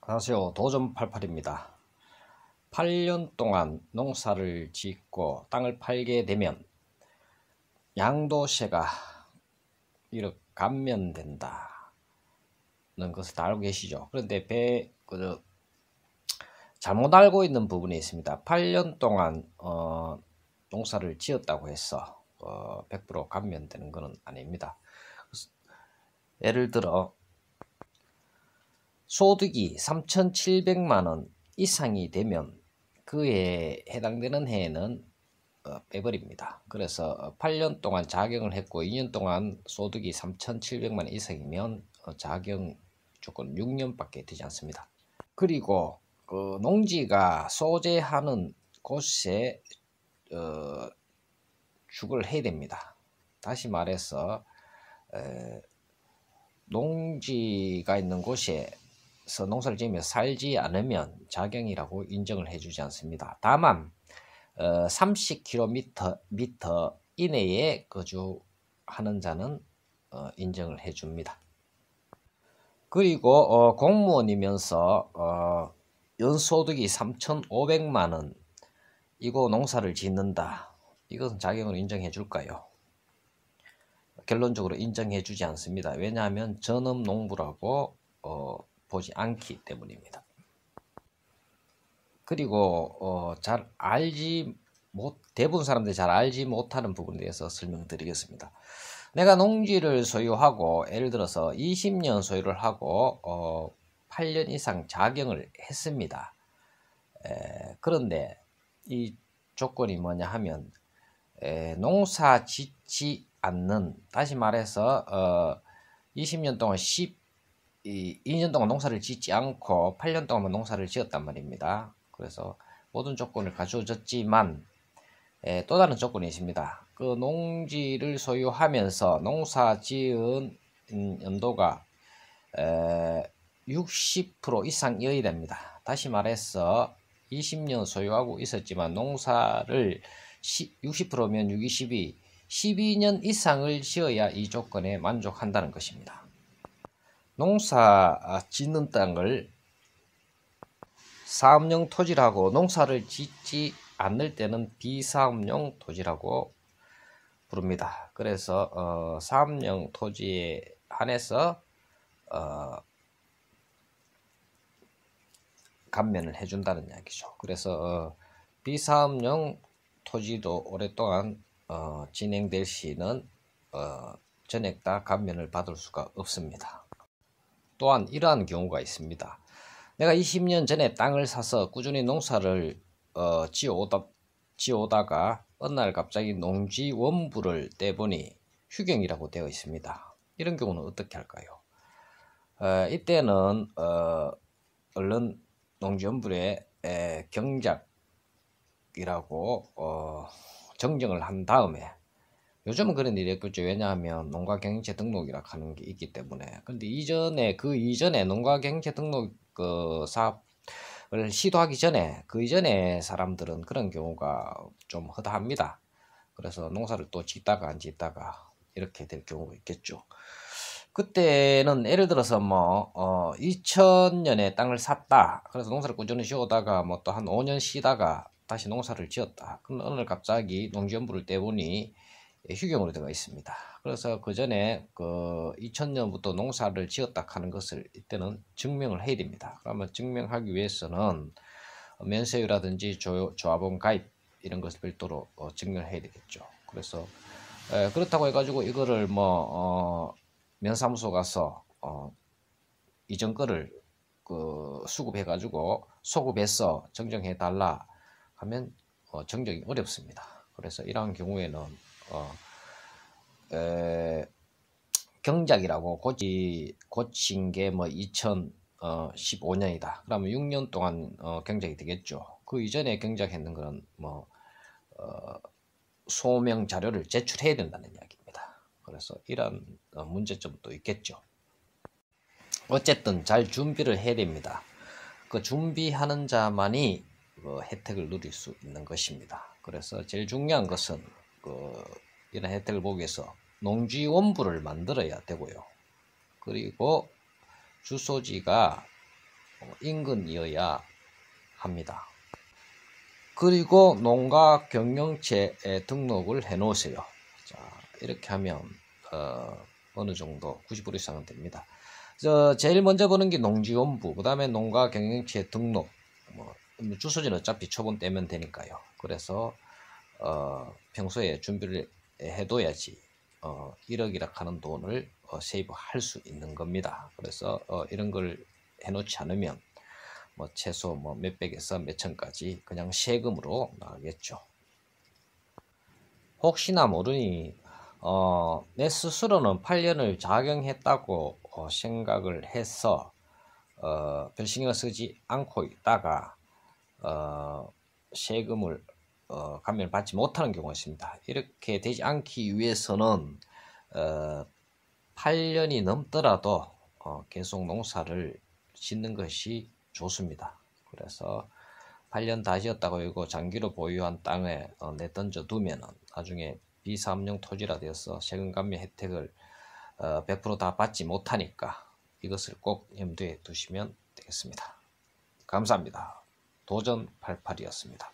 안녕하세요. 도전88입니다. 8년 동안 농사를 짓고 땅을 팔게 되면 양도세가 1억 감면된다는 것을 다 알고 계시죠? 그런데 잘못 알고 있는 부분이 있습니다. 8년 동안 농사를 지었다고 해서 100% 감면되는 것은 아닙니다. 예를 들어 소득이 3,700만원 이상이 되면 그에 해당되는 해에는 빼버립니다. 그래서 8년 동안 자경을 했고 2년 동안 소득이 3,700만원 이상이면 자경 조건 6년밖에 되지 않습니다. 그리고 그 농지가 소재하는 곳에 주거를 해야 됩니다. 다시 말해서 농지가 있는 곳에서 농사를 지으며 살지 않으면 자경이라고 인정을 해주지 않습니다. 다만 30km 이내에 거주하는 자는 인정을 해줍니다. 그리고 공무원이면서 연소득이 3,500만원 이거 농사를 짓는다. 이것은 자경으로 인정해 줄까요? 결론적으로 인정해 주지 않습니다. 왜냐하면 전업농부라고 보지 않기 때문입니다. 그리고 대부분 사람들이 잘 알지 못하는 부분에 대해서 설명드리겠습니다. 내가 농지를 소유하고 예를 들어서 20년 소유를 하고 8년 이상 자경을 했습니다. 그런데 이 조건이 뭐냐 하면 농사 짓지 않는, 다시 말해서 20년 동안 2년 동안 농사를 짓지 않고 8년 동안 농사를 지었단 말입니다. 그래서 모든 조건을 갖추어졌지만 또 다른 조건이 있습니다. 그 농지를 소유하면서 농사 지은 연도가 60% 이상이어야 됩니다. 다시 말해서 20년 소유하고 있었지만 농사를 60%면 6, 22, 12년 이상을 지어야 이 조건에 만족한다는 것입니다. 농사 짓는 땅을 사업용 토지라고, 농사를 짓지 않을 때는 비사업용 토지라고 부릅니다. 그래서 사업용 토지에 한해서 감면을 해준다는 이야기죠. 그래서 비사업용 토지도 오랫동안 진행될 시는 전액 다 감면을 받을 수가 없습니다. 또한 이러한 경우가 있습니다. 내가 20년 전에 땅을 사서 꾸준히 농사를 지어오다가 어느 날 갑자기 농지 원부를 떼보니 휴경이라고 되어 있습니다. 이런 경우는 어떻게 할까요? 이때는 얼른 농지 원부에 경작이라고 정정을 한 다음에, 요즘은 그런 일이 없겠죠. 왜냐하면 농가경영체 등록이라 하는 게 있기 때문에. 근데 그 이전에 농가경영체 등록 사업을 시도하기 전에, 그 이전에 사람들은 그런 경우가 좀 허다합니다. 그래서 농사를 또 짓다가 안 짓다가 이렇게 될 경우가 있겠죠. 그때는 예를 들어서 2000년에 땅을 샀다. 그래서 농사를 꾸준히 지어오다가 또 한 5년 쉬다가 다시 농사를 지었다. 그럼 어느 날 갑자기 농지원부를 떼보니 휴경으로 되어 있습니다. 그래서 그 전에 2000년부터 농사를 지었다 하는 것을 이때는 증명을 해야 됩니다. 그러면 증명하기 위해서는 면세유라든지 조합원 가입 이런 것을 별도로 증명을 해야 되겠죠. 그래서 그렇다고 해가지고 이거를 면사무소 가서 이전 거를 수급해가지고 소급해서 정정해 달라 하면 정정이 어렵습니다. 그래서 이러한 경우에는 경작이라고 고친 게 2015년이다. 그러면 6년 동안 경작이 되겠죠. 그 이전에 경작했는 거는 소명 자료를 제출해야 된다는 이야기입니다. 그래서 이런 문제점도 있겠죠. 어쨌든 잘 준비를 해야 됩니다. 그 준비하는 자만이 혜택을 누릴 수 있는 것입니다. 그래서 제일 중요한 것은 이런 혜택을 보기 위해서 농지원부를 만들어야 되고요. 그리고 주소지가 인근이어야 합니다. 그리고 농가 경영체에 등록을 해 놓으세요. 자, 이렇게 하면 어느 정도 90% 이상은 됩니다. 제일 먼저 보는 게 농지원부, 그 다음에 농가 경영체 등록, 주소지는 어차피 초본 떼면 되니까요. 그래서 평소에 준비를 해둬야지 1억이라 하는 돈을 세이브할 수 있는 겁니다. 그래서 이런 걸 해놓지 않으면 최소 몇백에서 몇천까지 그냥 세금으로 나가겠죠. 혹시나 모르니 내 스스로는 8년을 작용했다고 생각을 해서 별 신경을 쓰지 않고 있다가 세금을 감면을 받지 못하는 경우가 있습니다. 이렇게 되지 않기 위해서는 8년이 넘더라도 계속 농사를 짓는 것이 좋습니다. 그래서 8년 다 지었다고 이거 장기로 보유한 땅에 내던져 두면은 나중에 비사업용 토지라 되어서 세금 감면 혜택을 100% 받지 못하니까 이것을 꼭 염두에 두시면 되겠습니다. 감사합니다. 도전88이었습니다.